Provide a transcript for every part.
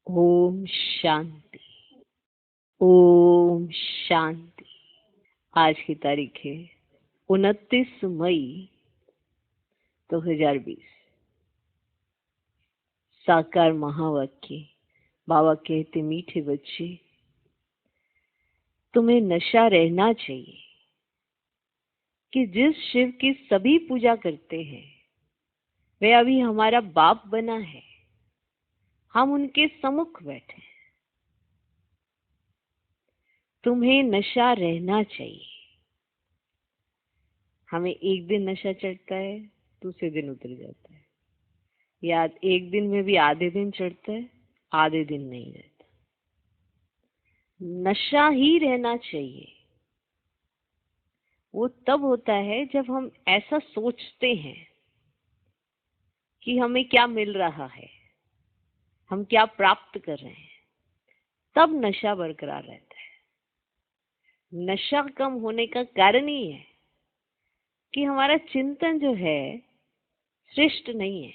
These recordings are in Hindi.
ओम शांति। ओम शांति। आज की तारीख है 29 मई 2020। साकार महावाक्य। बाबा कहते, मीठे बच्चे, तुम्हें नशा रहना चाहिए कि जिस शिव की सभी पूजा करते हैं वह अभी हमारा बाप बना है। हम उनके सम्मुख बैठे हैं। तुम्हें नशा रहना चाहिए। हमें एक दिन नशा चढ़ता है, दूसरे दिन उतर जाता है, या एक दिन में भी आधे दिन चढ़ता है, आधे दिन नहीं रहता। नशा ही रहना चाहिए। वो तब होता है जब हम ऐसा सोचते हैं कि हमें क्या मिल रहा है, हम क्या प्राप्त कर रहे हैं, तब नशा बरकरार रहता है। नशा कम होने का कारण ही है कि हमारा चिंतन जो है श्रेष्ठ नहीं है।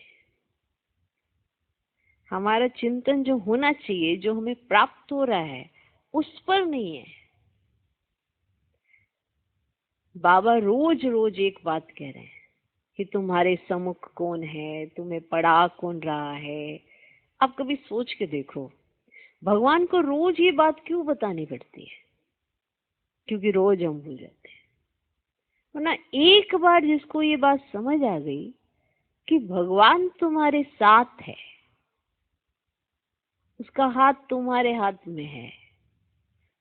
हमारा चिंतन जो होना चाहिए, जो हमें प्राप्त हो रहा है, उस पर नहीं है। बाबा रोज रोज एक बात कह रहे हैं कि तुम्हारे सम्मुख कौन है, तुम्हें पढ़ा कौन रहा है। आप कभी सोच के देखो, भगवान को रोज ये बात क्यों बतानी पड़ती है? क्योंकि रोज हम भूल जाते हैं। वरना एक बार जिसको ये बात समझ आ गई कि भगवान तुम्हारे साथ है, उसका हाथ तुम्हारे हाथ में है,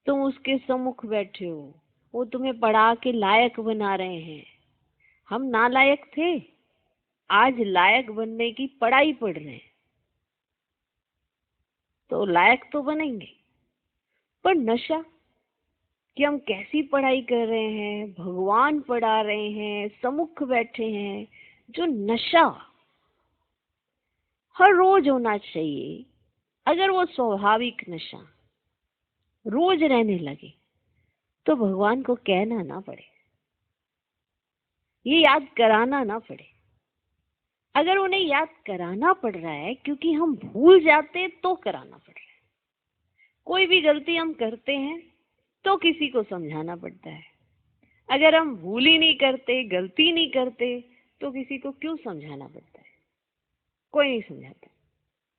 तुम उसके सम्मुख बैठे हो, वो तुम्हें पढ़ा के लायक बना रहे हैं। हम नालायक थे, आज लायक बनने की पढ़ाई पढ़ रहे हैं, तो लायक तो बनेंगे। पर नशा कि हम कैसी पढ़ाई कर रहे हैं, भगवान पढ़ा रहे हैं, सम्मुख बैठे हैं, जो नशा हर रोज होना चाहिए। अगर वो स्वाभाविक नशा रोज रहने लगे तो भगवान को कहना ना पड़े, ये याद कराना ना पड़े। अगर उन्हें याद कराना पड़ रहा है क्योंकि हम भूल जाते तो कराना पड़ रहा है। कोई भी गलती हम करते हैं तो किसी को समझाना पड़ता है। अगर हम भूल ही नहीं करते, गलती नहीं करते, तो किसी को क्यों समझाना पड़ता है? कोई नहीं समझाता।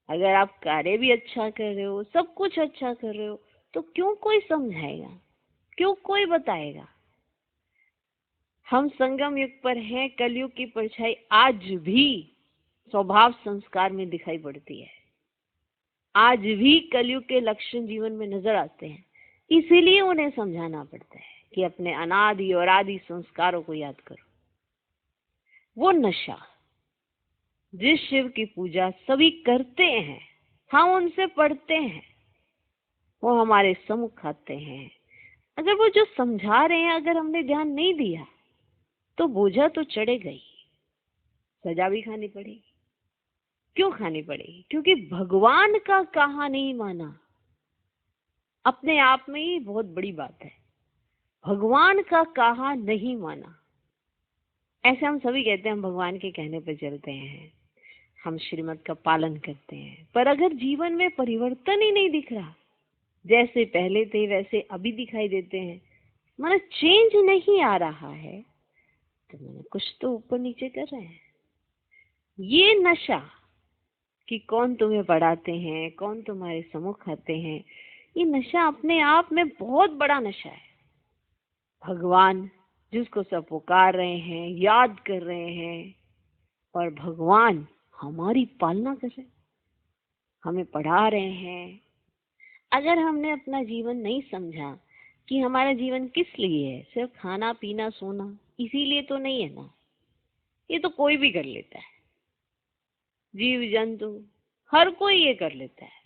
अगर आप कार्य भी अच्छा कर रहे हो, सब कुछ अच्छा कर रहे हो, तो क्यों कोई समझाएगा, क्यों कोई बताएगा? हम संगम युग पर हैं। कलयुग की परछाई आज भी स्वभाव संस्कार में दिखाई पड़ती है। आज भी कलयुग के लक्षण जीवन में नजर आते हैं। इसीलिए उन्हें समझाना पड़ता है कि अपने अनादि और आदि संस्कारों को याद करो। वो नशा जिस शिव की पूजा सभी करते हैं, हम उनसे पढ़ते हैं, वो हमारे सम्मुख आते हैं। अगर वो जो समझा रहे हैं अगर हमने ध्यान नहीं दिया तो बोझा तो चढ़ेगा ही, सजा भी खानी पड़ेगी। क्यों खानी पड़ेगी? क्योंकि भगवान का कहा नहीं माना। अपने आप में ही बहुत बड़ी बात है, भगवान का कहा नहीं माना। ऐसे हम सभी कहते हैं हम भगवान के कहने पर चलते हैं, हम श्रीमत का पालन करते हैं, पर अगर जीवन में परिवर्तन ही नहीं दिख रहा, जैसे पहले थे वैसे अभी दिखाई देते हैं, माना चेंज नहीं आ रहा है, तो मैंने कुछ तो ऊपर नीचे कर रहे हैं। ये नशा कि कौन तुम्हें पढ़ाते हैं, कौन तुम्हारे सम्मुख आते हैं, ये नशा अपने आप में बहुत बड़ा नशा है। भगवान जिसको सब पुकार रहे हैं, याद कर रहे हैं, और भगवान हमारी पालना कर रहे हैं, हमें पढ़ा रहे हैं। अगर हमने अपना जीवन नहीं समझा कि हमारा जीवन किस लिए है, सिर्फ खाना पीना सोना, इसीलिए तो नहीं है ना। ये तो कोई भी कर लेता है, जीव जंतु हर कोई ये कर लेता है।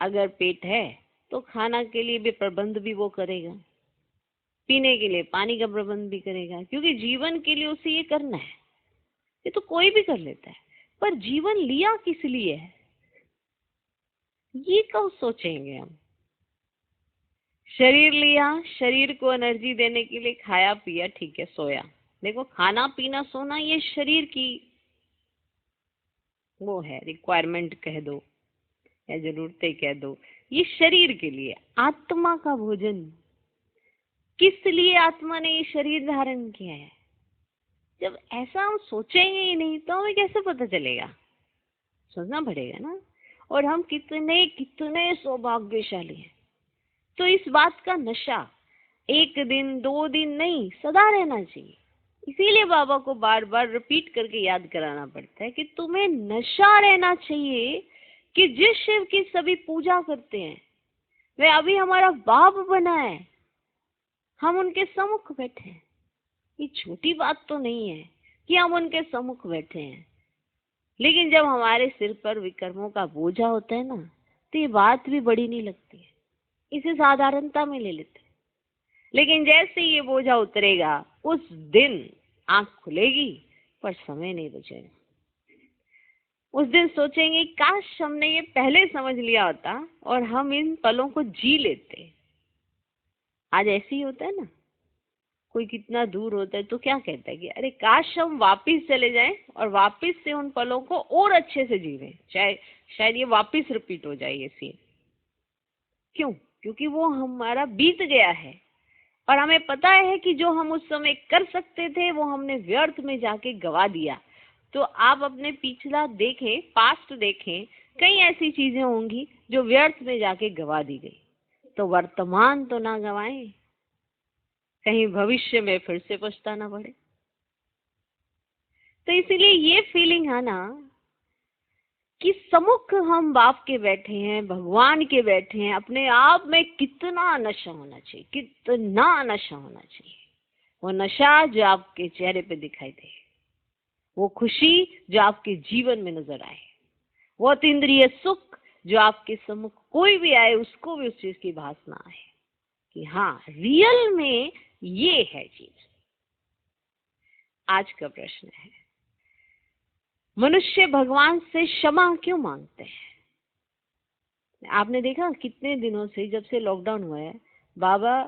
अगर पेट है तो खाना के लिए भी प्रबंध भी वो करेगा, पीने के लिए पानी का प्रबंध भी करेगा, क्योंकि जीवन के लिए उसे ये करना है। ये तो कोई भी कर लेता है। पर जीवन लिया किस लिए है, ये कब सोचेंगे हम? शरीर लिया, शरीर को एनर्जी देने के लिए खाया पिया, ठीक है, सोया। देखो, खाना पीना सोना ये शरीर की वो है, रिक्वायरमेंट कह दो। या जरूरतें कह दो, ये शरीर के लिए। आत्मा का भोजन, किस लिए आत्मा ने ये शरीर धारण किया है? जब ऐसा हम सोचेंगे ही नहीं तो हमें कैसे पता चलेगा? सोचना पड़ेगा ना। और हम कितने कितने सौभाग्यशाली हैं। तो इस बात का नशा एक दिन 2 दिन नहीं, सदा रहना चाहिए। इसीलिए बाबा को बार बार रिपीट करके याद कराना पड़ता है कि तुम्हें नशा रहना चाहिए कि जिस शिव की सभी पूजा करते हैं वे अभी हमारा बाप बना है, हम उनके सम्मुख बैठे हैं। ये छोटी बात तो नहीं है कि हम उनके सम्मुख बैठे हैं, लेकिन जब हमारे सिर पर विकर्मों का बोझा होता है ना, तो ये बात भी बड़ी नहीं लगती है, इसे साधारणता में ले लेते हैं। लेकिन जैसे ये बोझा उतरेगा उस दिन आंख खुलेगी पर समय नहीं बचेगा। उस दिन सोचेंगे काश हमने ये पहले समझ लिया होता और हम इन पलों को जी लेते। आज ऐसे ही होता है ना, कोई कितना दूर होता है तो क्या कहता है कि अरे काश हम वापिस चले जाएं और वापिस से उन पलों को और अच्छे से जीवें, चाहे शायद ये वापिस रिपीट हो जाए ये सीन। क्यों? क्योंकि वो हमारा बीत गया है और हमें पता है कि जो हम उस समय कर सकते थे वो हमने व्यर्थ में जाके गवा दिया। तो आप अपने पिछला देखें, पास्ट देखें, कई ऐसी चीजें होंगी जो व्यर्थ में जाके गवा दी गई। तो वर्तमान तो ना गवाएं, कहीं भविष्य में फिर से पछताना पड़े। तो इसीलिए ये फीलिंग है ना कि सम्मुख हम बाप के बैठे हैं, भगवान के बैठे हैं, अपने आप में कितना नशा होना चाहिए, कितना नशा होना चाहिए। वो नशा जो आपके चेहरे पे दिखाई दे, वो खुशी जो आपके जीवन में नजर आए, वो अतीन्द्रिय सुख जो आपके सम्मुख कोई भी आए उसको भी उस चीज की भास ना आए कि हाँ रियल में ये है चीज। आज का प्रश्न है, मनुष्य भगवान से क्षमा क्यों मांगते हैं? आपने देखा कितने दिनों से, जब से लॉकडाउन हुआ है, बाबा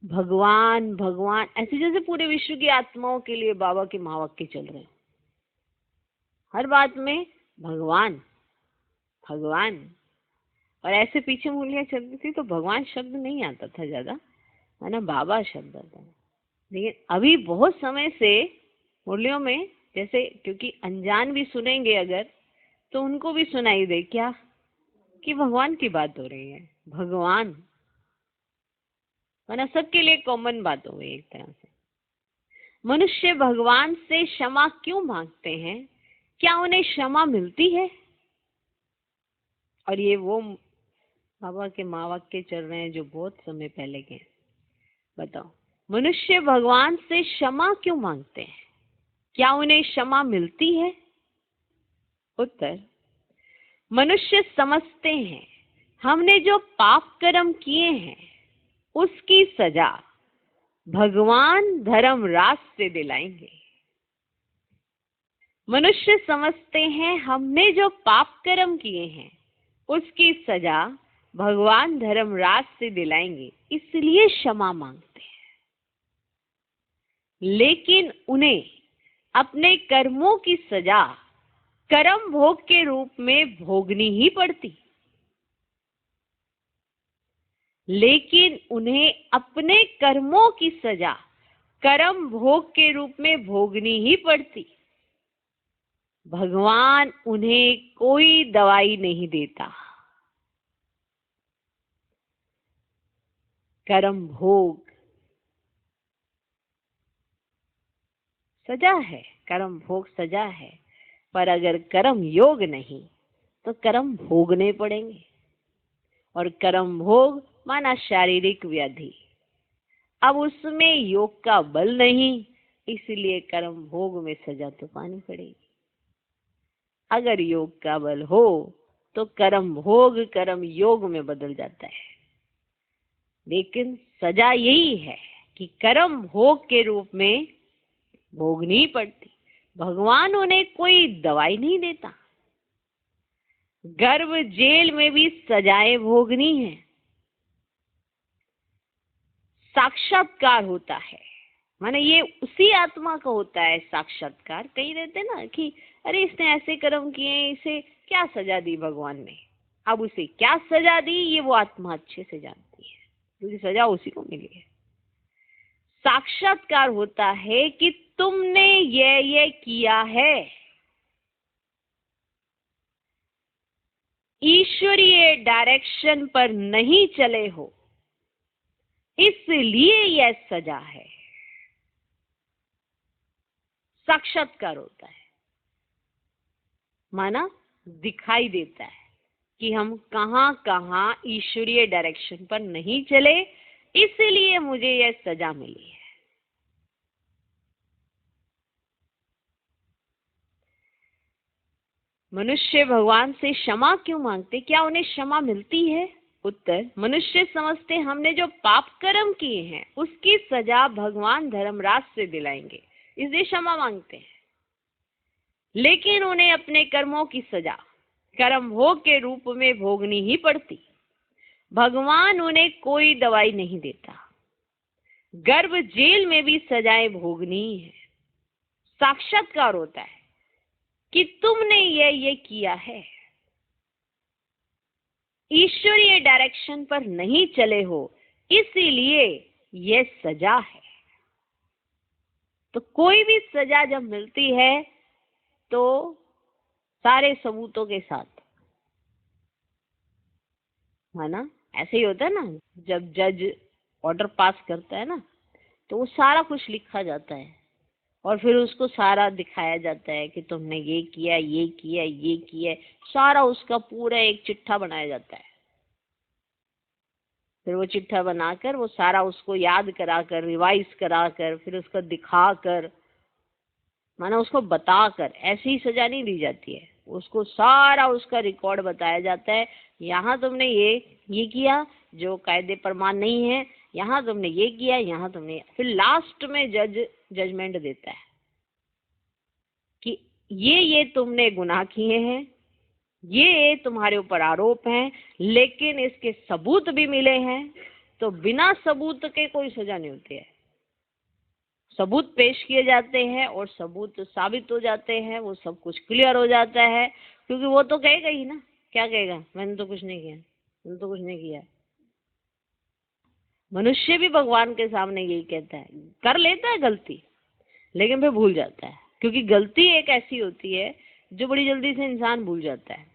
भगवान भगवान ऐसे जैसे पूरे विश्व की आत्माओं के लिए बाबा के महावाक्य चल रहे हैं। हर बात में भगवान भगवान, और ऐसे पीछे मूलियां चलती थी तो भगवान शब्द नहीं आता था ज्यादा, है ना, बाबा शब्द आता था। लेकिन अभी बहुत समय से मुरलियों में जैसे, क्योंकि अनजान भी सुनेंगे अगर तो उनको भी सुनाई दे क्या कि भगवान की बात हो रही है, भगवान, है ना, सबके लिए कॉमन बात हो गई एक तरह से। मनुष्य भगवान से क्षमा क्यों मांगते हैं? क्या उन्हें क्षमा मिलती है? और ये वो बाबा के महावाक्य चल रहे हैं जो बहुत समय पहले के। बताओ, मनुष्य भगवान से क्षमा क्यों मांगते हैं? क्या उन्हें क्षमा मिलती है? उत्तर, मनुष्य समझते हैं हमने जो पाप कर्म किए हैं उसकी सजा भगवान धर्मराज से दिलाएंगे। मनुष्य समझते हैं हमने जो पाप कर्म किए हैं उसकी सजा भगवान धर्मराज से दिलाएंगे, इसलिए क्षमा मांगते हैं। लेकिन उन्हें अपने कर्मों की सजा कर्म भोग के रूप में भोगनी ही पड़ती। लेकिन उन्हें अपने कर्मों की सजा कर्म भोग के रूप में भोगनी ही पड़ती। भगवान उन्हें कोई दवाई नहीं देता। कर्म भोग सजा है, कर्म भोग सजा है, पर अगर कर्म योग नहीं तो कर्म भोगने पड़ेंगे। और कर्म भोग माना शारीरिक व्याधि, अब उसमें योग का बल नहीं, इसलिए कर्म भोग में सजा तो पानी पड़ेगी। अगर योग का बल हो तो कर्म भोग कर्म योग में बदल जाता है। लेकिन सजा यही है कि कर्म भोग के रूप में भोगनी पड़ती। भगवान उन्हें कोई दवाई नहीं देता। गर्भ जेल में भी सजाएं भोगनी है। साक्षात्कार होता है, माने ये उसी आत्मा का होता है साक्षात्कार। कहीं रहते ना कि अरे इसने ऐसे कर्म किए, इसे क्या सजा दी भगवान ने। अब उसे क्या सजा दी ये वो आत्मा अच्छे से जानती है, क्योंकि सजा उसी को मिली है। साक्षात्कार होता है कि तुमने ये किया है, ईश्वरीय डायरेक्शन पर नहीं चले हो, इसलिए यह सजा है। साक्षात्कार होता है, माना दिखाई देता है कि हम कहां कहां ईश्वरीय डायरेक्शन पर नहीं चले, इसलिए मुझे यह सजा मिली है। मनुष्य भगवान से क्षमा क्यों मांगते, क्या उन्हें क्षमा मिलती है? उत्तर, मनुष्य समझते हमने जो पाप कर्म किए हैं उसकी सजा भगवान धर्मराज से दिलाएंगे, इसलिए क्षमा मांगते हैं। लेकिन उन्हें अपने कर्मों की सजा कर्म भोग के रूप में भोगनी ही पड़ती। भगवान उन्हें कोई दवाई नहीं देता, गर्भ जेल में भी सजाएं भोगनी ही है। साक्षात्कार होता है कि तुमने ये किया है, ईश्वरीय डायरेक्शन पर नहीं चले हो, इसीलिए यह सजा है। तो कोई भी सजा जब मिलती है तो सारे सबूतों के साथ, है ना। ऐसे ही होता है ना, जब जज ऑर्डर पास करता है ना तो वो सारा कुछ लिखा जाता है और फिर उसको सारा दिखाया जाता है कि तुमने ये किया, ये किया, ये किया, सारा उसका पूरा एक चिट्ठा बनाया जाता है। फिर वो चिट्ठा बनाकर वो सारा उसको याद कराकर, रिवाइज कराकर, फिर उसको दिखाकर, माना उसको बताकर, ऐसी ही सजा नहीं दी जाती है। उसको सारा उसका रिकॉर्ड बताया जाता है, यहाँ तुमने ये किया जो कायदे प्रमाण नहीं है, यहाँ तुमने ये किया, यहाँ तुमने, फिर लास्ट में जज जजमेंट देता है कि ये तुमने गुनाह किए हैं, ये तुम्हारे ऊपर आरोप हैं, लेकिन इसके सबूत भी मिले हैं। तो बिना सबूत के कोई सजा नहीं होती है। सबूत पेश किए जाते हैं और सबूत साबित हो जाते हैं, वो सब कुछ क्लियर हो जाता है, क्योंकि वो तो कहेगा ही ना। क्या कहेगा? मैंने तो कुछ नहीं किया, मैंने तो कुछ नहीं किया। मनुष्य भी भगवान के सामने यही कहता है, कर लेता है गलती लेकिन फिर भूल जाता है, क्योंकि गलती एक ऐसी होती है जो बड़ी जल्दी से इंसान भूल जाता है,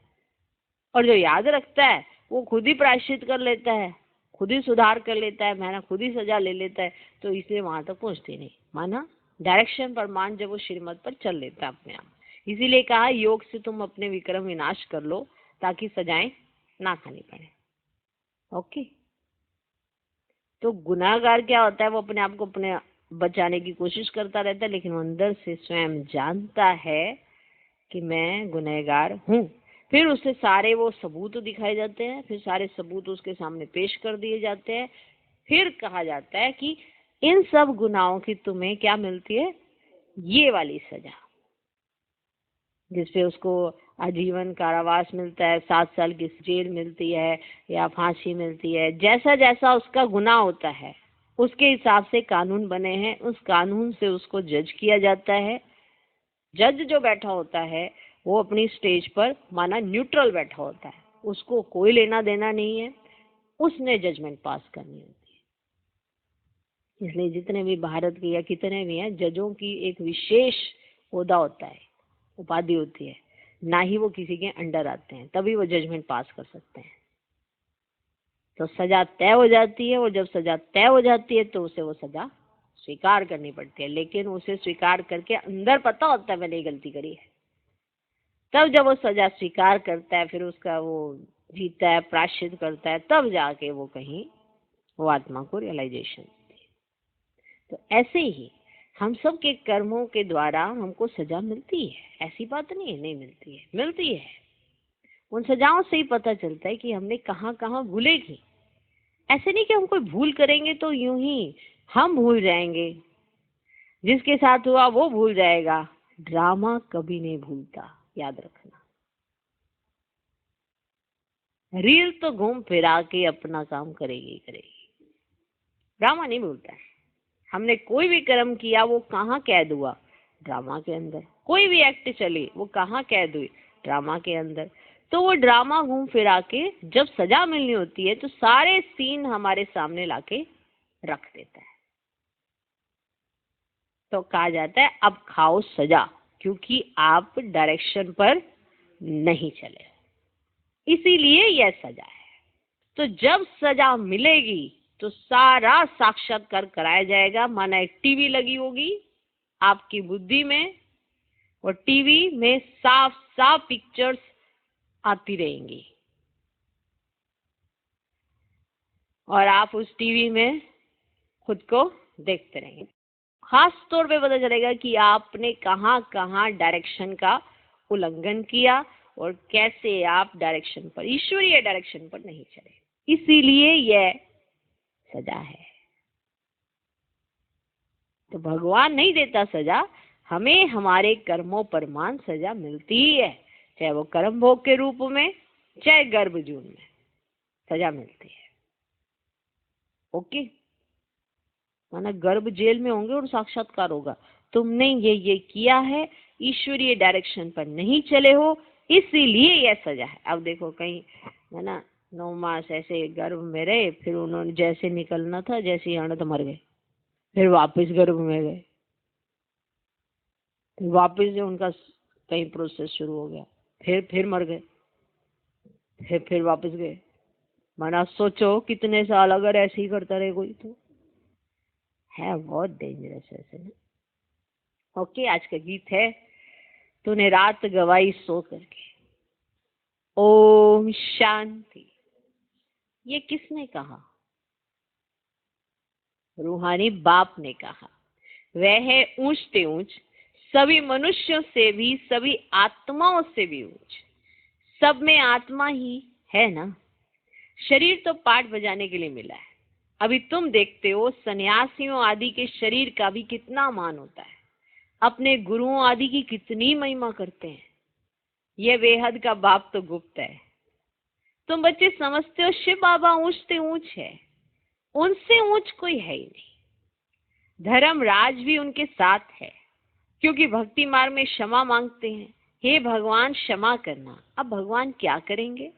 और जो याद रखता है वो खुद ही प्रायश्चित कर लेता है, खुद ही सुधार कर लेता है, माना खुद ही सजा ले लेता है, तो इसलिए वहां तक पहुंचते नहीं। माना डायरेक्शन पर मान जब वो श्रीमत पर चल लेता है अपने आप। इसीलिए कहा योग से तुम अपने विक्रम विनाश कर लो ताकि सजाएं ना खानी पड़े। ओके। तो गुनाहगार क्या होता है, वो अपने आप को अपने बचाने की कोशिश करता रहता है, लेकिन वो अंदर से स्वयं जानता है कि मैं गुनहगार हूँ। फिर उसे सारे वो सबूत दिखाए जाते हैं, फिर सारे सबूत उसके सामने पेश कर दिए जाते हैं। फिर कहा जाता है कि इन सब गुनाहों की तुम्हें क्या मिलती है, ये वाली सजा, जिसपे उसको आजीवन कारावास मिलता है, 7 साल की जेल मिलती है या फांसी मिलती है। जैसा जैसा उसका गुनाह होता है उसके हिसाब से कानून बने हैं, उस कानून से उसको जज किया जाता है। जज जो बैठा होता है वो अपनी स्टेज पर माना न्यूट्रल बैठा होता है, उसको कोई लेना देना नहीं है, उसने जजमेंट पास करनी होती है। इसलिए जितने भी भारत के या कितने भी हैं, जजों की एक विशेष ओहदा होता है, उपाधि होती है, ना ही वो किसी के अंडर आते हैं, तभी वो जजमेंट पास कर सकते हैं। तो सजा तय हो जाती है, और जब सजा तय हो जाती है तो उसे वो सजा स्वीकार करनी पड़ती है। लेकिन उसे स्वीकार करके अंदर पता होता है मैंने ये गलती करी है, तब जब वो सजा स्वीकार करता है, फिर उसका वो जीता है, प्रायश्चित करता है, तब जाके वो कहीं वो आत्मा को रियलाइजेशन होती है। तो ऐसे ही हम सब के कर्मों के द्वारा हमको सजा मिलती है, ऐसी बात नहीं है नहीं मिलती है, मिलती है। उन सजाओं से ही पता चलता है कि हमने कहाँ कहाँ भूले की। ऐसे नहीं कि हम कोई भूल करेंगे तो यूं ही हम भूल जाएंगे, जिसके साथ हुआ वो भूल जाएगा। ड्रामा कभी नहीं भूलता, याद रखना। रील तो घूम फिरा के अपना काम करेगी करेगी, ड्रामा नहीं भूलता है। हमने कोई भी कर्म किया वो कहाँ कैद हुआ, ड्रामा के अंदर। कोई भी एक्ट चली वो कहाँ कैद हुई, ड्रामा के अंदर। तो वो ड्रामा घूम फिरा के जब सजा मिलनी होती है तो सारे सीन हमारे सामने लाके रख देता है। तो कहा जाता है अब खाओ सजा, क्योंकि आप डायरेक्शन पर नहीं चले, इसीलिए यह सजा है। तो जब सजा मिलेगी तो सारा साक्षात्कार कराया जाएगा। माना एक टीवी लगी होगी आपकी बुद्धि में, और टीवी में साफ साफ पिक्चर्स आती रहेंगी और आप उस टीवी में खुद को देखते रहेंगे। खास तौर पे पता चलेगा कि आपने कहाँ कहाँ डायरेक्शन का उल्लंघन किया और कैसे आप डायरेक्शन पर, ईश्वरीय डायरेक्शन पर नहीं चले। इसीलिए यह सजा है। तो भगवान नहीं देता सजा, हमें हमारे कर्मों पर मान सजा मिलती ही है, चाहे वो कर्म भोग के रूप में, चाहे गर्भ जून में सजा मिलती है। ओके, माना गर्भ जेल में होंगे और साक्षात्कार होगा, तुमने ये किया है, ईश्वरीय डायरेक्शन पर नहीं चले हो, इसीलिए यह सजा है। अब देखो कहीं है ना 9 मास ऐसे गर्भ में रहे, फिर उन्होंने जैसे निकलना था, जैसे ही तो मर गए, फिर वापस गर्भ में गए, फिर वापस से उनका कहीं प्रोसेस शुरू हो गया, फिर मर गए, फिर वापस गए। माना सोचो कितने साल अगर ऐसे ही करता रहे कोई, तो है बहुत डेंजरस ऐसे ना। ओके, आज का गीत है तूने रात गवाई सो करके। ओम शांति। ये किसने कहा? रूहानी बाप ने कहा। वह है ऊंचते ऊंच, सभी मनुष्यों से भी, सभी आत्माओं से भी ऊंच। सब में आत्मा ही है ना। शरीर तो पाठ बजाने के लिए मिला है। अभी तुम देखते हो सन्यासियों आदि के शरीर का भी कितना मान होता है, अपने गुरुओं आदि की कितनी महिमा करते हैं। यह बेहद का बाप तो गुप्त है। तुम बच्चे समझते हो शिव बाबा ऊंचते ऊंच है, उनसे ऊंच कोई है ही नहीं। धर्मराज भी उनके साथ है, क्योंकि भक्ति मार्ग में क्षमा मांगते हैं, हे भगवान क्षमा करना। अब भगवान क्या करेंगे?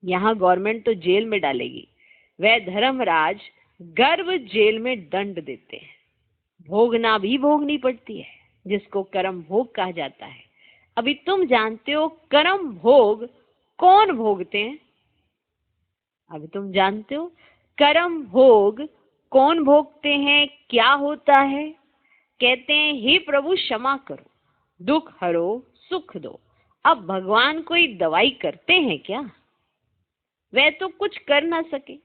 यहाँ गवर्नमेंट तो जेल में डालेगी, वह धर्मराज गर्भ जेल में दंड देते हैं। भोगना भी भोगनी पड़ती है, जिसको कर्म भोग कहा जाता है। अभी तुम जानते हो कर्म भोग कौन भोगते हैं? अभी तुम जानते हो कर्म भोग कौन भोगते हैं, क्या होता है? कहते हैं हे प्रभु क्षमा करो, दुख हरो, सुख दो। अब भगवान कोई दवाई करते हैं क्या? वह तो कुछ कर ना सके,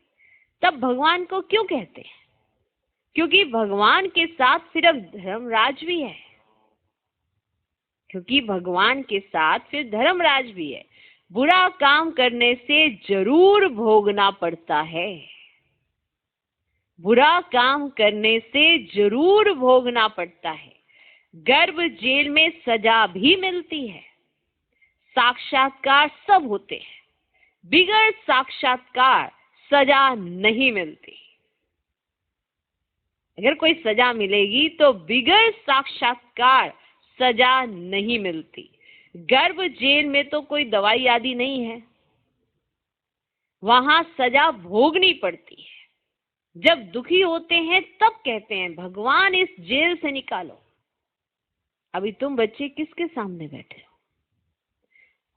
तब भगवान को क्यों कहते हैं? क्योंकि भगवान के साथ सिर्फ धर्मराज भी है, क्योंकि भगवान के साथ फिर धर्मराज भी है। बुरा काम करने से जरूर भोगना पड़ता है, बुरा काम करने से जरूर भोगना पड़ता है। गर्भ जेल में सजा भी मिलती है। साक्षात्कार सब होते हैं, बिगड़ साक्षात्कार सजा नहीं मिलती। अगर कोई सजा मिलेगी तो बिगड़ साक्षात्कार सजा नहीं मिलती। गर्भ जेल में तो कोई दवाई आदि नहीं है, वहां सजा भोगनी पड़ती है। जब दुखी होते हैं तब कहते हैं भगवान इस जेल से निकालो। अभी तुम बच्चे किसके सामने बैठे हो?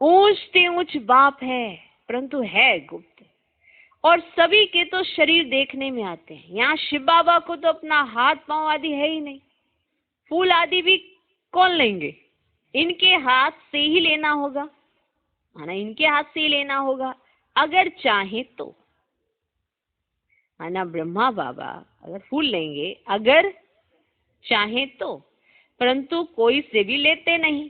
ऊंचते ऊंच बाप है, परंतु है गुप्त। और सभी के तो शरीर देखने में आते हैं। यहाँ शिव बाबा को तो अपना हाथ पांव आदि है ही नहीं, फूल आदि भी कौन लेंगे? इनके हाथ से ही लेना होगा, है ना, इनके हाथ से ही लेना होगा अगर चाहे तो, है ना। ब्रह्मा बाबा अगर फूल लेंगे अगर चाहे तो, परंतु कोई से भी लेते नहीं।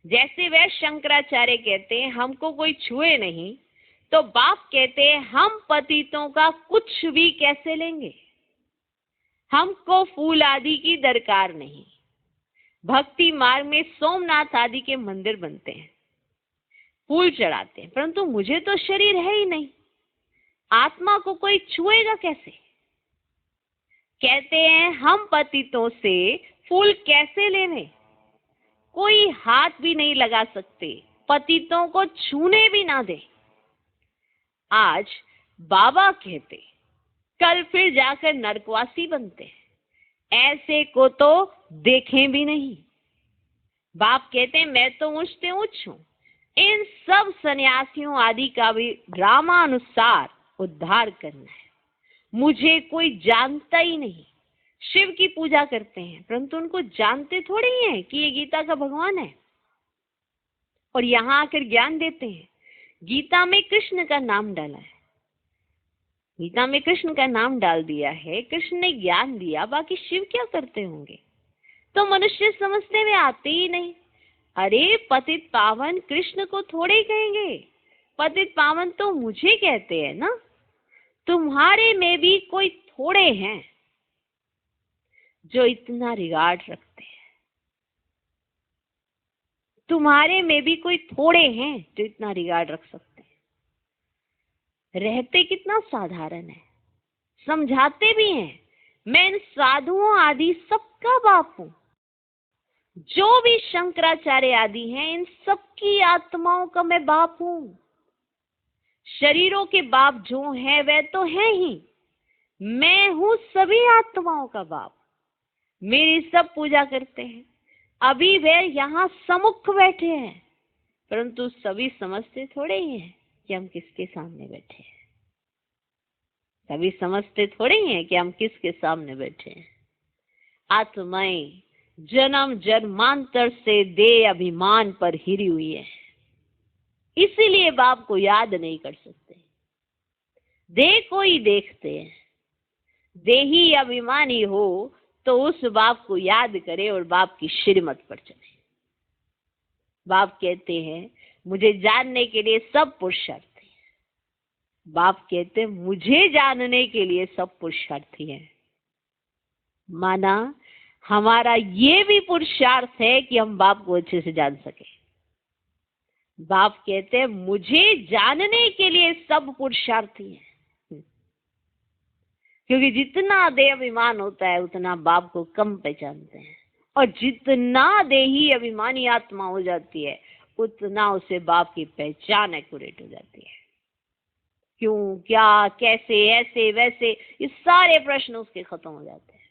जैसे वह शंकराचार्य कहते हैं हमको कोई छुए नहीं, तो बाप कहते हैं हम पतितों का कुछ भी कैसे लेंगे, हमको फूल आदि की दरकार नहीं। भक्ति मार्ग में सोमनाथ आदि के मंदिर बनते हैं, फूल चढ़ाते हैं, परंतु मुझे तो शरीर है ही नहीं, आत्मा को कोई छुएगा कैसे? कहते हैं हम पतितों से फूल कैसे लेने, कोई हाथ भी नहीं लगा सकते, पतितों को छूने भी ना दे। आज बाबा कहते, कल फिर जाकर नरकवासी बनते, ऐसे को तो देखें भी नहीं। बाप कहते मैं तो ऊंच से ऊंच हूं, इन सब सन्यासियों आदि का भी ड्रामानुसार उद्धार करना है। मुझे कोई जानता ही नहीं। शिव की पूजा करते हैं परंतु उनको जानते थोड़े ही हैं कि ये गीता का भगवान है, और यहां आकर ज्ञान देते हैं। गीता में कृष्ण का नाम डाला है, गीता में कृष्ण का नाम डाल दिया है, कृष्ण ने ज्ञान दिया, बाकी शिव क्या करते होंगे? तो मनुष्य समझने में आते ही नहीं। अरे पतित पावन कृष्ण को थोड़े ही कहेंगे, पतित पावन तो मुझे कहते हैं ना। तुम्हारे में भी कोई थोड़े हैं जो इतना रिगार्ड रखते हैं, तुम्हारे में भी कोई थोड़े हैं जो इतना रिगार्ड रख सकते हैं। रहते कितना साधारण है, समझाते भी हैं, मैं इन साधुओं आदि सबका बाप हूं। जो भी शंकराचार्य आदि हैं, इन सबकी आत्माओं का मैं बाप हूं। शरीरों के बाप जो हैं वह तो है ही, मैं हूं सभी आत्माओं का बाप। मेरी सब पूजा करते हैं, अभी वे यहाँ सम्मुख बैठे हैं, परंतु सभी समझते थोड़े ही हैं कि हम किसके सामने बैठे हैं। सभी समझते थोड़े ही हैं कि हम किसके सामने बैठे हैं। आत्माएं जन्म जन्मांतर से देह अभिमान पर हिरी हुई है, इसीलिए बाप को याद नहीं कर सकते। देह को ही देखते हैं। देही अभिमानी हो तो उस बाप को याद करे और बाप की श्रीमत पर चले। बाप कहते हैं मुझे जानने के लिए सब पुरुषार्थी हैं। बाप कहते हैं मुझे जानने के लिए सब पुरुषार्थी हैं। माना हमारा ये भी पुरुषार्थ है कि हम बाप को अच्छे से जान सके। बाप कहते हैं मुझे जानने के लिए सब पुरुषार्थी हैं, क्योंकि जितना देह अभिमान होता है उतना बाप को कम पहचानते हैं, और जितना देही अभिमानी आत्मा हो जाती है उतना उसे बाप की पहचान एक्यूरेट हो जाती है। क्यों, क्या, कैसे, ऐसे वैसे, ये सारे प्रश्न उसके खत्म हो जाते हैं,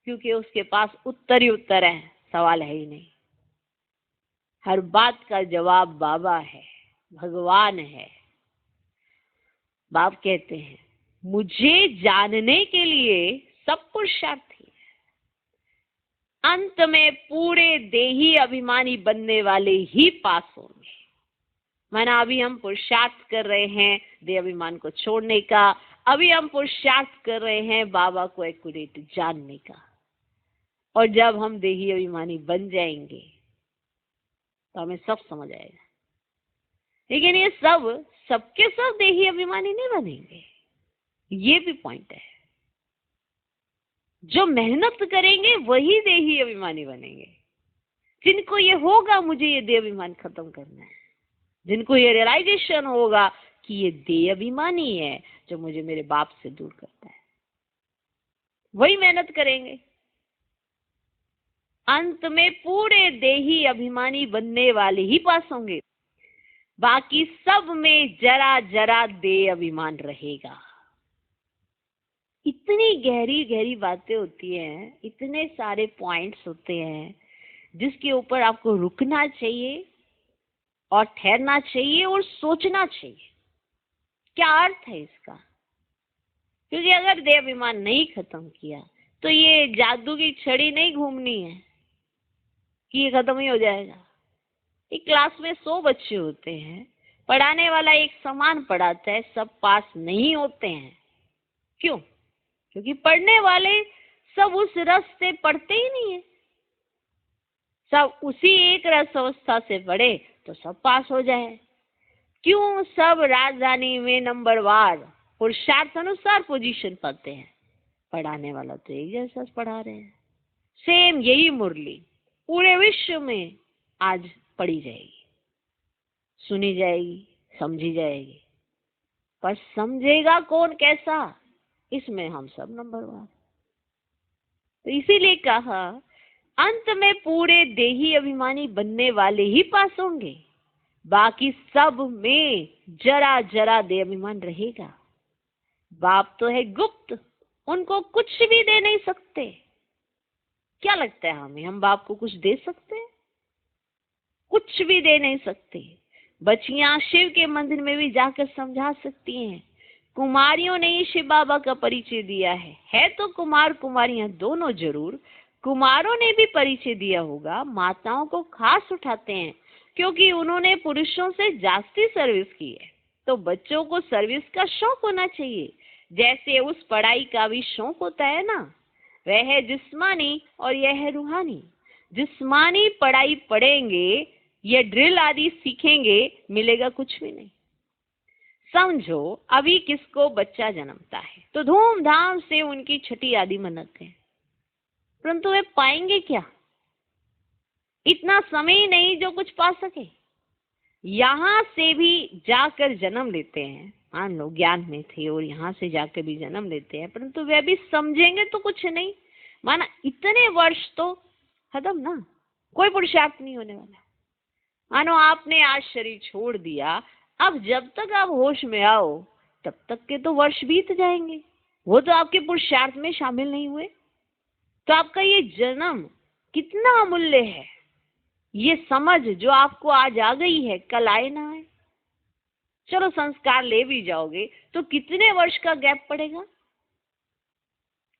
क्योंकि उसके पास उत्तर ही उत्तर है, सवाल है ही नहीं। हर बात का जवाब बाबा है, भगवान है। बाप कहते हैं मुझे जानने के लिए सब पुरुषार्थी है। अंत में पूरे देही अभिमानी बनने वाले ही पास होंगे। माना अभी हम पुरुषार्थ कर रहे हैं देह अभिमान को छोड़ने का, अभी हम पुरुषार्थ कर रहे हैं बाबा को एक्यूरेट जानने का, और जब हम देही अभिमानी बन जाएंगे तो हमें सब समझ आएगा। लेकिन ये सबके सब देही अभिमानी नहीं बनेंगे, ये भी पॉइंट है। जो मेहनत करेंगे वही देही अभिमानी बनेंगे। जिनको ये होगा मुझे ये देह अभिमान खत्म करना है, जिनको ये रियलाइजेशन होगा कि ये देह अभिमानी है जो मुझे मेरे बाप से दूर करता है, वही मेहनत करेंगे। अंत में पूरे देही अभिमानी बनने वाले ही पास होंगे, बाकी सब में जरा जरा देह अभिमान रहेगा। इतनी गहरी गहरी बातें होती हैं, इतने सारे पॉइंट्स होते हैं जिसके ऊपर आपको रुकना चाहिए और ठहरना चाहिए और सोचना चाहिए क्या अर्थ है इसका। क्योंकि अगर देह अभिमान नहीं खत्म किया तो ये जादू की छड़ी नहीं घूमनी है कि ये खत्म ही हो जाएगा। एक क्लास में 100 बच्चे होते हैं, पढ़ाने वाला एक समान पढ़ाता है, सब पास नहीं होते हैं। क्यों? क्योंकि पढ़ने वाले सब उस रस से पढ़ते ही नहीं है। सब उसी एक रस अवस्था से पढ़े तो सब पास हो जाए। क्यों? सब राजधानी में नंबरवार पुरुषार्थ अनुसार पोजीशन पाते हैं, पढ़ाने वाला तो एक जैसा पढ़ा रहे हैं। सेम यही मुरली पूरे विश्व में आज पढ़ी जाएगी, सुनी जाएगी, समझी जाएगी, पर समझेगा कौन कैसा, इसमें हम सब नंबरवार। तो इसीलिए कहा अंत में पूरे देही अभिमानी बनने वाले ही पास होंगे, बाकी सब में जरा जरा देह अभिमान रहेगा। बाप तो है गुप्त, उनको कुछ भी दे नहीं सकते। क्या लगता है हमें, हम बाप को कुछ दे सकते हैं? कुछ भी दे नहीं सकते। बच्चियां शिव के मंदिर में भी जाकर समझा सकती हैं। कुमारियों ने ही शिव बाबा का परिचय दिया है तो कुमार कुमारियां दोनों जरूर। कुमारों ने भी परिचय दिया होगा। माताओं को खास उठाते हैं क्योंकि उन्होंने पुरुषों से जास्ती सर्विस की है। तो बच्चों को सर्विस का शौक होना चाहिए, जैसे उस पढ़ाई का भी शौक होता है ना। वह है जिस्मानी और यह है रूहानी। जिस्मानी पढ़ाई पढ़ेंगे या ड्रिल आदि सीखेंगे, मिलेगा कुछ भी नहीं। समझो, अभी किसको बच्चा जन्मता है तो धूमधाम से उनकी छठी आदि मनाते हैं, परंतु वे पाएंगे क्या? इतना समय नहीं जो कुछ पा सके। यहाँ से भी जाकर जन्म लेते हैं, मान लो ज्ञान में थे और यहाँ से जाकर भी जन्म लेते हैं, परंतु वे भी समझेंगे तो कुछ नहीं। माना इतने वर्ष तो खत्म ना, कोई पुरुषार्थ नहीं होने वाला। मानो आपने आज शरीर छोड़ दिया, अब जब तक आप होश में आओ तब तक के तो वर्ष बीत जाएंगे, वो तो आपके पुरुषार्थ में शामिल नहीं हुए। तो आपका ये जन्म कितना अमूल्य है, ये समझ जो आपको आज आ गई है, कल आए ना आए। चलो संस्कार ले भी जाओगे तो कितने वर्ष का गैप पड़ेगा,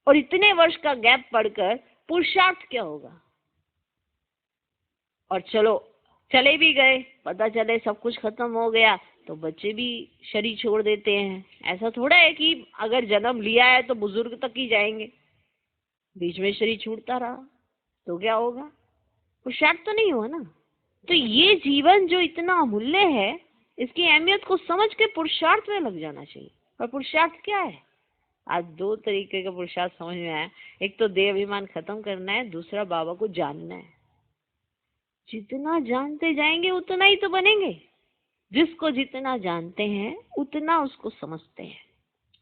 और इतने वर्ष का गैप पड़कर पुरुषार्थ क्या होगा? और चलो चले भी गए, पता चले सब कुछ खत्म हो गया, तो बच्चे भी शरीर छोड़ देते हैं। ऐसा थोड़ा है कि अगर जन्म लिया है तो बुजुर्ग तक ही जाएंगे, बीच में शरीर छूटता रहा तो क्या होगा? पुरुषार्थ तो नहीं हुआ ना। तो ये जीवन जो इतना अमूल्य है, इसकी अहमियत को समझ के पुरुषार्थ में लग जाना चाहिए। और पुरुषार्थ क्या है? आज दो तरीके का पुरुषार्थ समझ में आया। एक तो देह अभिमान खत्म करना है, दूसरा बाबा को जानना है। जितना जानते जाएंगे उतना ही तो बनेंगे। जिसको जितना जानते हैं उतना उसको समझते हैं,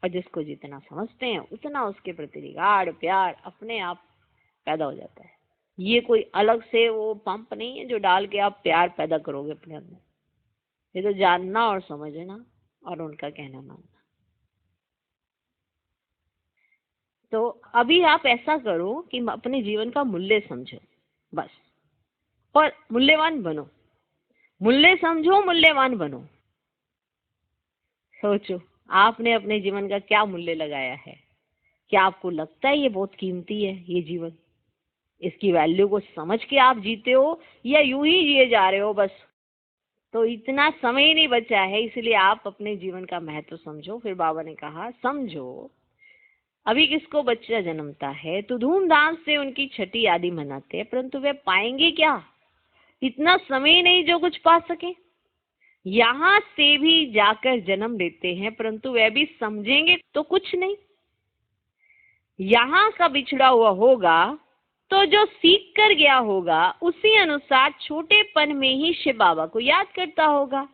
और जिसको जितना समझते हैं उतना उसके प्रति रिगार्ड प्यार अपने आप पैदा हो जाता है। ये कोई अलग से वो पंप नहीं है जो डाल के आप प्यार पैदा करोगे अपने अंदर। ये तो जानना और समझना और उनका कहना मानना। तो अभी आप ऐसा करो कि अपने जीवन का मूल्य समझो बस, और मूल्यवान बनो। मूल्य समझो, मूल्यवान बनो। सोचो, आपने अपने जीवन का क्या मूल्य लगाया है? क्या आपको लगता है ये बहुत कीमती है ये जीवन? इसकी वैल्यू को समझ के आप जीते हो या यूं ही जिए जा रहे हो बस? तो इतना समय ही नहीं बचा है, इसलिए आप अपने जीवन का महत्व समझो। फिर बाबा ने कहा, समझो, अभी किसको बच्चा जन्मता है तो धूमधाम से उनकी छठी आदि मनाते हैं, परंतु वे पाएंगे क्या? इतना समय नहीं जो कुछ पा सके। यहाँ से भी जाकर जन्म लेते हैं, परंतु वे भी समझेंगे तो कुछ नहीं। यहाँ का बिछड़ा हुआ होगा तो जो सीख कर गया होगा उसी अनुसार छोटेपन में ही शिव बाबा को याद करता होगा।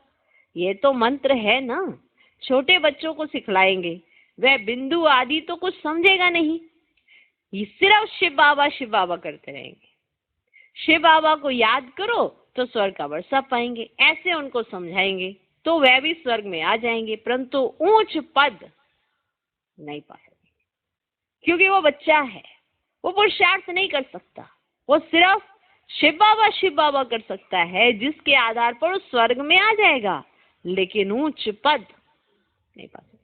ये तो मंत्र है ना, छोटे बच्चों को सिखलाएंगे, वह बिंदु आदि तो कुछ समझेगा नहीं, ये सिर्फ शिव बाबा करते रहेंगे। शिव बाबा को याद करो तो स्वर्ग का वर्षा पाएंगे, ऐसे उनको समझाएंगे तो वह भी स्वर्ग में आ जाएंगे, परंतु ऊंच पद नहीं पा सकते क्योंकि वो बच्चा है। वो पुरुषार्थ नहीं कर सकता, वो सिर्फ शिव बाबा कर सकता है, जिसके आधार पर वो स्वर्ग में आ जाएगा, लेकिन उच्च पद नहीं पा सकता।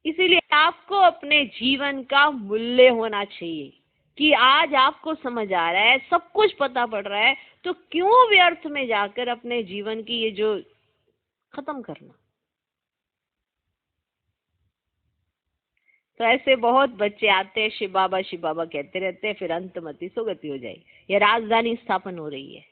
इसीलिए आपको अपने जीवन का मूल्य होना चाहिए कि आज आपको समझ आ रहा है, सब कुछ पता पड़ रहा है, तो क्यों व्यर्थ में जाकर अपने जीवन की ये जो खत्म करना। तो ऐसे बहुत बच्चे आते हैं, शिव बाबा कहते रहते हैं, फिर अंतमति सुगति हो जाएगी या राजधानी स्थापन हो रही है।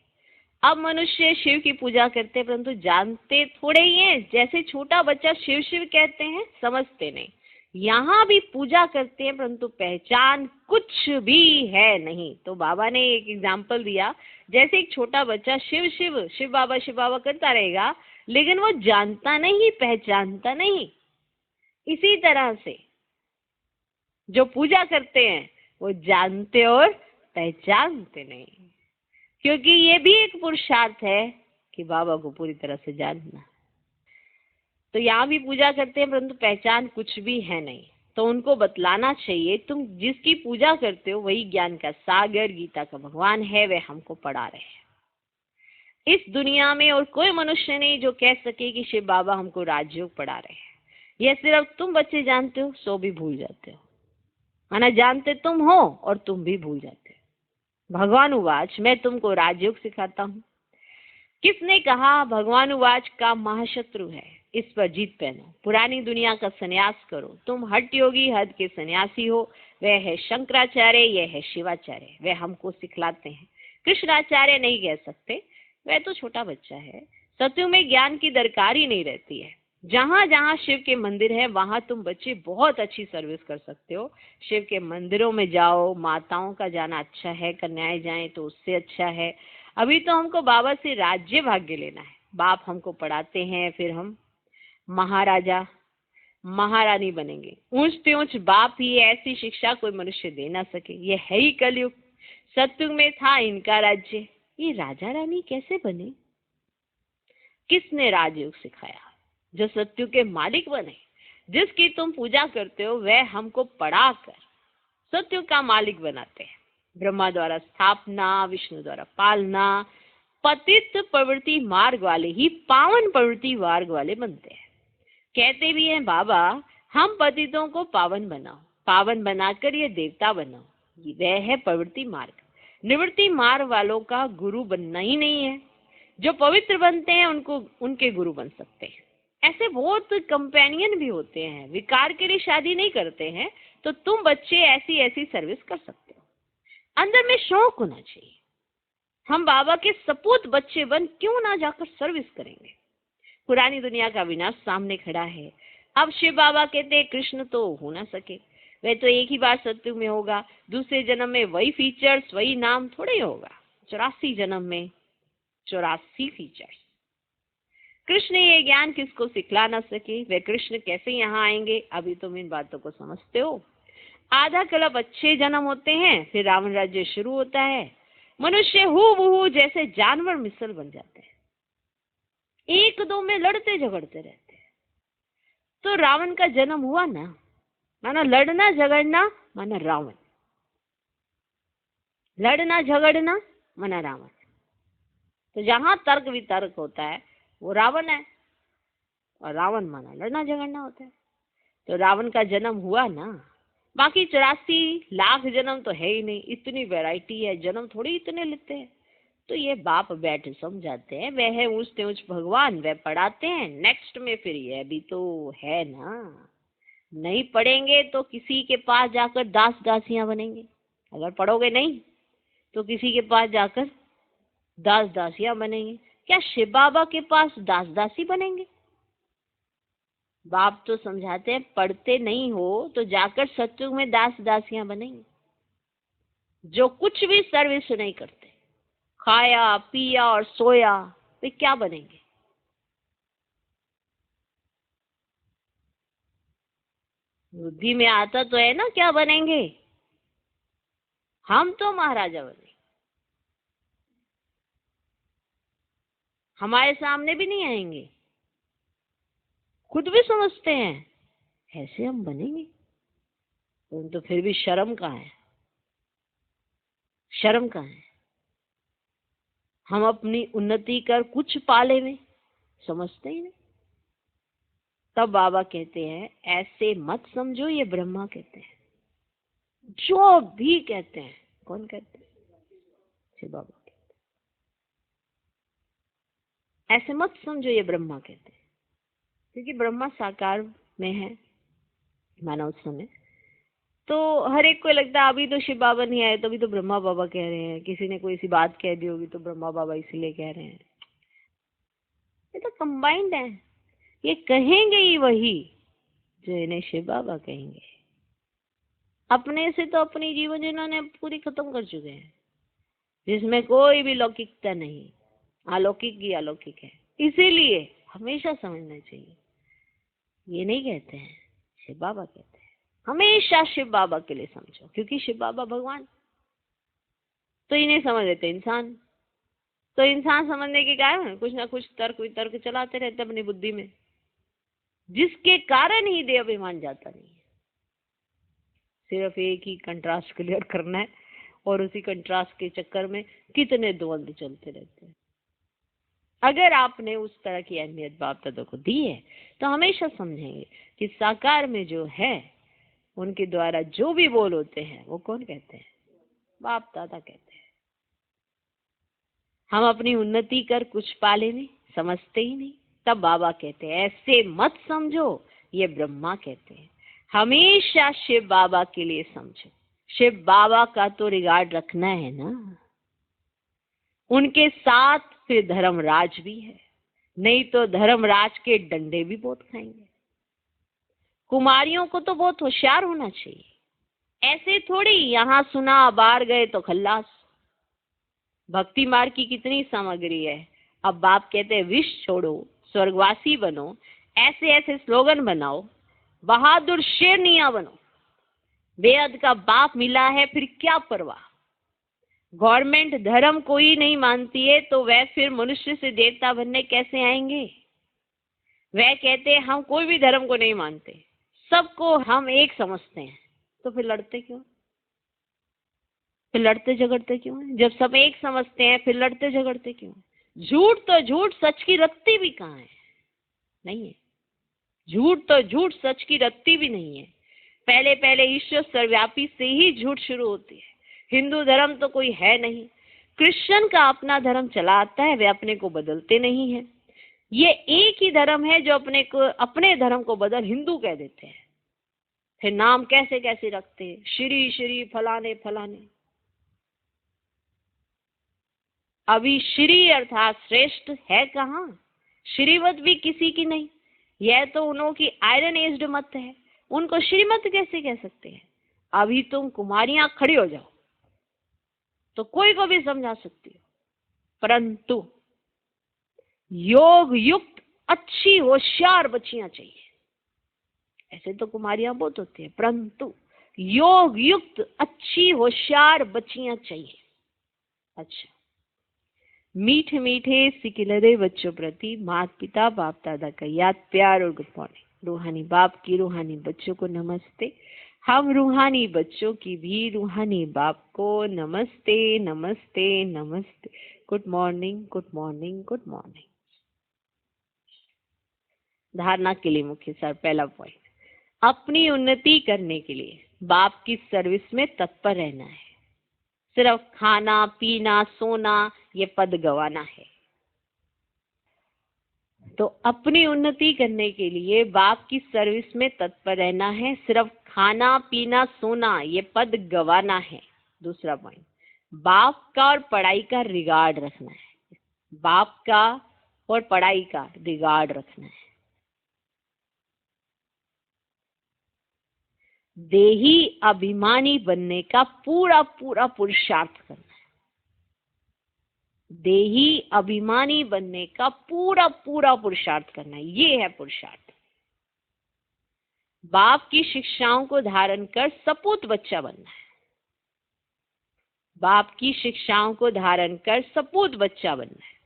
अब मनुष्य शिव की पूजा करते हैं, परंतु जानते थोड़े ही हैं। जैसे छोटा बच्चा शिव शिव कहते हैं, समझते नहीं। यहाँ भी पूजा करते हैं, परंतु पहचान कुछ भी है नहीं। तो बाबा ने एक एग्जाम्पल दिया, जैसे एक छोटा बच्चा शिव बाबा करता रहेगा, लेकिन वो जानता नहीं, पहचानता नहीं। इसी तरह से जो पूजा करते हैं वो जानते और पहचानते नहीं, क्योंकि ये भी एक पुरुषार्थ है कि बाबा को पूरी तरह से जानना। तो यहाँ भी पूजा करते हैं परंतु पहचान कुछ भी है नहीं, तो उनको बतलाना चाहिए तुम जिसकी पूजा करते हो वही ज्ञान का सागर गीता का भगवान है, वे हमको पढ़ा रहे हैं। इस दुनिया में और कोई मनुष्य नहीं जो कह सके कि शिव बाबा हमको राजयोग पढ़ा रहे हैं। यह सिर्फ तुम बच्चे जानते हो, सो भी भूल जाते हो। माना जानते तुम हो और तुम भी भूल जाते हो। भगवान उवाच, मैं तुमको राजयोग सिखाता हूँ। किसने कहा भगवान उवाच का महाशत्रु है, इस पर जीत पहनो, पुरानी दुनिया का सन्यास करो, तुम हठ योगी हद के सन्यासी हो। वह है शंकराचार्य, यह है शिवाचार्य, वे हमको सिखलाते हैं। कृष्णाचार्य नहीं कह सकते, वह तो छोटा बच्चा है। सत्युग में ज्ञान की दरकार ही नहीं रहती है। जहां जहां शिव के मंदिर है वहां तुम बच्चे बहुत अच्छी सर्विस कर सकते हो। शिव के मंदिरों में जाओ, माताओं का जाना अच्छा है, कन्याएं जाएं तो उससे अच्छा है। अभी तो हमको बाबा से राज्य भाग्य लेना है। बाप हमको पढ़ाते हैं, फिर हम महाराजा महारानी बनेंगे। ऊंच पे ऊंच बाप ही है, ऐसी शिक्षा कोई मनुष्य दे ना सके। ये है ही कलयुग। सत्युग में था इनका राज्य, ये राजा रानी कैसे बने? किसने राजयोग सिखाया? जो सत्युग के मालिक बने। जिसकी तुम पूजा करते हो वह हमको पढ़ाकर सत्युग का मालिक बनाते हैं। ब्रह्मा द्वारा स्थापना, विष्णु द्वारा पालना। पतित प्रवृत्ति मार्ग वाले ही पावन प्रवृत्ति मार्ग वाले बनते हैं। कहते भी हैं बाबा, हम पतितों को पावन बनाओ, पावन बनाकर ये देवता बनाओ। वह है प्रवृत्ति मार्ग। निवृत्ति मार्ग वालों का गुरु बनना ही नहीं है। जो पवित्र बनते हैं उनको उनके गुरु बन सकते हैं। ऐसे बहुत कंपेनियन भी होते हैं, विकार के लिए शादी नहीं करते हैं, तो तुम बच्चे ऐसी ऐसी सर्विस कर सकते हो। अंदर में शौक होना चाहिए। हम बाबा के सपूत बच्चे बन क्यों ना जाकर सर्विस करेंगे। पुरानी दुनिया का विनाश सामने खड़ा है। अब शिव बाबा कहते हैं कृष्ण तो हो ना सके, वह तो एक ही बार सत्युग में होगा। दूसरे जन्म में वही फीचर्स वही नाम थोड़े ही होगा। 84 जन्म में 84 फीचर्स। कृष्ण ये ज्ञान किसको सिखला ना सके, वे कृष्ण कैसे यहाँ आएंगे? अभी तुम इन बातों को समझते हो। आधा कल्प अच्छे जन्म होते हैं, फिर रावण राज्य शुरू होता है। मनुष्य हूबहू जैसे जानवर मिसल बन जाते हैं, एक दो में लड़ते झगड़ते रहते हैं। तो रावण का जन्म हुआ ना, माना लड़ना झगड़ना, माना रावण। लड़ना झगड़ना माना रावण। तो जहां तर्क वितर्क होता है वो रावण है, और रावण माना लड़ना झगड़ना होता है। तो रावण का जन्म हुआ ना। बाकी 84 लाख जन्म तो है ही नहीं, इतनी वैरायटी है, जन्म थोड़ी इतने लेते हैं। तो ये बाप बैठ समझाते हैं, वह है ऊंचते ऊंच भगवान, वह पढ़ाते हैं। नेक्स्ट में फिर यह भी तो है ना, नहीं पढ़ेंगे तो किसी के पास जाकर दास दासियां बनेंगे। अगर पढ़ोगे नहीं तो किसी के पास जाकर दास दासियां बनेंगे। क्या शिव बाबा के पास दास दासी बनेंगे? बाप तो समझाते हैं, पढ़ते नहीं हो तो जाकर सत्युग में दास दासियां बनेंगे। जो कुछ भी सर्विस नहीं करते, खाया पिया और सोया, वे क्या बनेंगे? बुद्धि में आता तो है ना क्या बनेंगे। हम तो महाराजा बने, हमारे सामने भी नहीं आएंगे, खुद भी समझते हैं ऐसे हम बनेंगे। तो फिर भी शर्म कहाँ है? शर्म कहाँ है? हम अपनी उन्नति कर कुछ पाले में समझते ही नहीं। तब बाबा कहते हैं ऐसे मत समझो, ये ब्रह्मा कहते हैं। जो भी कहते हैं, कौन कहते हैं? शिव बाबा कहते हैं। ऐसे मत समझो, ये ब्रह्मा कहते हैं। क्योंकि ब्रह्मा साकार में है माना उस समय। तो हर एक को लगता है अभी तो शिव बाबा नहीं आए, तो अभी तो ब्रह्मा बाबा कह रहे हैं। किसी ने कोई सी बात कह दी होगी तो ब्रह्मा बाबा इसीलिए कह रहे हैं। ये तो कंबाइंड है। ये कहेंगे ही वही जो इन्हें शिव बाबा कहेंगे। अपने से तो अपनी जीवन जिन्होंने पूरी खत्म कर चुके हैं, जिसमें कोई भी लौकिकता नहीं, अलौकिक ही अलौकिक है। इसीलिए हमेशा समझना चाहिए, ये नहीं कहते हैं, शिव बाबा कहते हैं। हमेशा शिव बाबा के लिए समझो, क्योंकि शिव बाबा भगवान। तो इन्हें समझ लेते इंसान। तो इंसान समझने के कारण कुछ ना कुछ तर्क वितर्क चलाते रहते अपनी बुद्धि में, जिसके कारण ही देह अभिमान जाता नहीं है। सिर्फ एक ही कंट्रास्ट क्लियर करना है और उसी कंट्रास्ट के चक्कर में कितने द्वंद्व चलते रहते हैं। अगर आपने उस तरह की अहमियत बाप दादा को दी है तो हमेशा समझेंगे कि साकार में जो है उनके द्वारा जो भी बोल होते हैं वो कौन कहते हैं? बाप दादा कहते हैं। हम अपनी उन्नति कर कुछ पाले नहीं, समझते ही नहीं, तब बाबा कहते हैं ऐसे मत समझो, ये ब्रह्मा कहते हैं। हमेशा शिव बाबा के लिए समझो। शिव बाबा का तो रिगार्ड रखना है ना, उनके साथ फिर धर्मराज भी है, नहीं तो धर्मराज के डंडे भी बहुत खाएंगे। कुमारियों को तो बहुत होशियार होना चाहिए, ऐसे थोड़ी यहाँ सुना बाहर गए तो खल्लास। भक्ति मार्ग की कितनी सामग्री है। अब बाप कहते हैं विष छोड़ो, स्वर्गवासी बनो, ऐसे ऐसे स्लोगन बनाओ, बहादुर शेरनिया बनो। बेअद का बाप मिला है, फिर क्या परवाह। गवर्नमेंट धर्म को ही नहीं मानती है तो वह फिर मनुष्य से देवता बनने कैसे आएंगे? वह कहते हैं हम कोई भी धर्म को नहीं मानते, सबको हम एक समझते हैं, तो फिर लड़ते क्यों? फिर लड़ते झगड़ते क्यों है? जब सब एक समझते हैं फिर लड़ते झगड़ते क्यों? झूठ तो झूठ, सच की रत्ती भी कहाँ है? नहीं है। झूठ तो झूठ, सच की रत्ती भी नहीं है। पहले पहले ईश्वर सर्वव्यापी से ही झूठ शुरू होती है। हिंदू धर्म तो कोई है नहीं, क्रिश्चियन का अपना धर्म चला आता है, वे अपने को बदलते नहीं है। ये एक ही धर्म है जो अपने धर्म को बदल हिंदू कह देते हैं। फिर नाम कैसे कैसे रखते हैं, श्री श्री फलाने फलाने। अभी श्री अर्थात श्रेष्ठ है कहाँ? श्रीमत भी किसी की नहीं, यह तो उन्हों की आयरन एज्ड मत है, उनको श्रीमत कैसे कह सकते हैं? अभी तुम कुमारियां खड़ी हो जाओ तो कोई को भी समझा सकती हो, परंतु योग युक्त अच्छी होशियार बच्चियां चाहिए। ऐसे तो कुमारियां बहुत होती है, परंतु योग युक्त अच्छी होशियार बच्चियां चाहिए। अच्छा, मीठे मीठे सिकिलरे बच्चों प्रति माता पिता बाप दादा का याद प्यार और गुड मॉर्निंग। रूहानी बाप की रूहानी बच्चों को नमस्ते। हम रूहानी बच्चों की भी रूहानी बाप को नमस्ते नमस्ते नमस्ते। Good morning good morning good morning. धारणा के लिए मुख्य सर पहला पॉइंट, अपनी उन्नति करने के लिए बाप की सर्विस में तत्पर रहना है। सिर्फ खाना पीना सोना ये पद गवाना है। तो अपनी उन्नति करने के लिए बाप की सर्विस में तत्पर रहना है, सिर्फ खाना पीना सोना ये पद गवाना है। दूसरा पॉइंट, बाप का और पढ़ाई का रिगार्ड रखना है। बाप का और पढ़ाई का रिगार्ड रखना है। देही अभिमानी बनने का पूरा पूरा पुरुषार्थ करना है। देही अभिमानी बनने का पूरा पूरा पुरुषार्थ करना है, ये है पुरुषार्थ। बाप की शिक्षाओं को धारण कर सपूत बच्चा बनना है। बाप की शिक्षाओं को धारण कर सपूत बच्चा बनना है।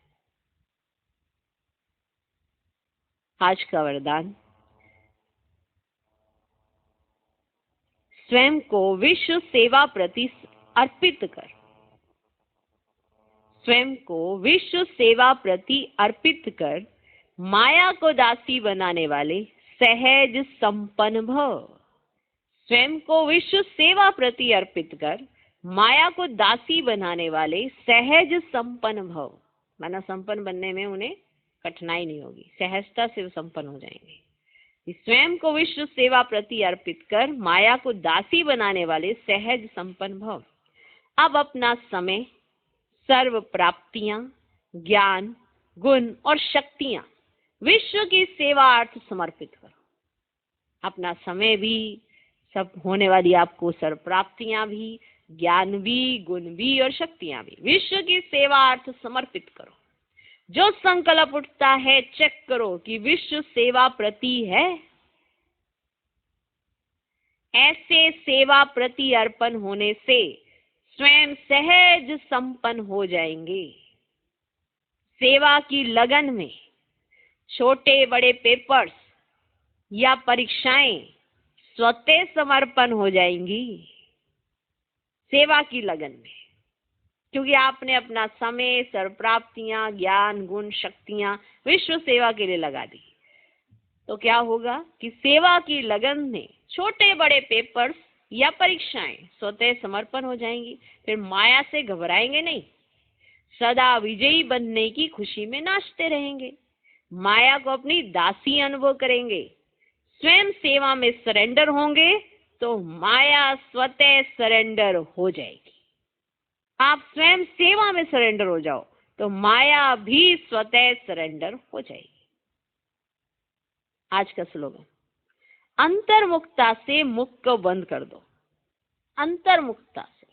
आज का वरदान, स्वयं को विश्व सेवा प्रति अर्पित कर। स्वयं को विश्व सेवा प्रति अर्पित कर माया को दासी बनाने वाले सहज संपन्न भव। स्वयं को विश्व सेवा प्रति अर्पित कर माया को दासी बनाने वाले सहज संपन्न भव। माना संपन्न बनने में उन्हें कठिनाई नहीं होगी, सहजता से वो संपन्न हो जाएंगे। स्वयं को विश्व सेवा प्रति अर्पित कर माया को दासी बनाने वाले सहज संपन्न भव। अब अपना समय, सर्व प्राप्तियां, ज्ञान, गुण और शक्तियां विश्व की सेवार्थ समर्पित करो। अपना समय भी, सब होने वाली आपको सर्व प्राप्तियां भी, ज्ञान भी, गुण भी और शक्तियां भी विश्व की सेवार्थ समर्पित करो। जो संकल्प उठता है चेक करो कि विश्व सेवा प्रति है। ऐसे सेवा प्रति अर्पण होने से स्वयं सहज संपन्न हो जाएंगे। सेवा की लगन में छोटे बड़े पेपर्स या परीक्षाएं स्वतः समर्पण हो जाएंगी सेवा की लगन में, क्योंकि आपने अपना समय, सर्वप्राप्तियां, ज्ञान, गुण, शक्तियां विश्व सेवा के लिए लगा दी। तो क्या होगा कि सेवा की लगन में छोटे बड़े पेपर्स या परीक्षाएं स्वतः समर्पण हो जाएंगी। फिर माया से घबराएंगे नहीं, सदा विजयी बनने की खुशी में नाचते रहेंगे, माया को अपनी दासी अनुभव करेंगे। स्वयं सेवा में सरेंडर होंगे तो माया स्वतः सरेंडर हो जाएगी। आप स्वयं सेवा में सरेंडर हो जाओ तो माया भी स्वतः सरेंडर हो जाएगी। आज का स्लोगन, अंतर्मुखता से मुख को बंद कर दो। अंतर्मुखता से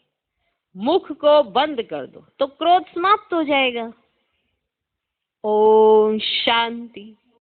मुख को बंद कर दो तो क्रोध समाप्त हो जाएगा। ओम शांति।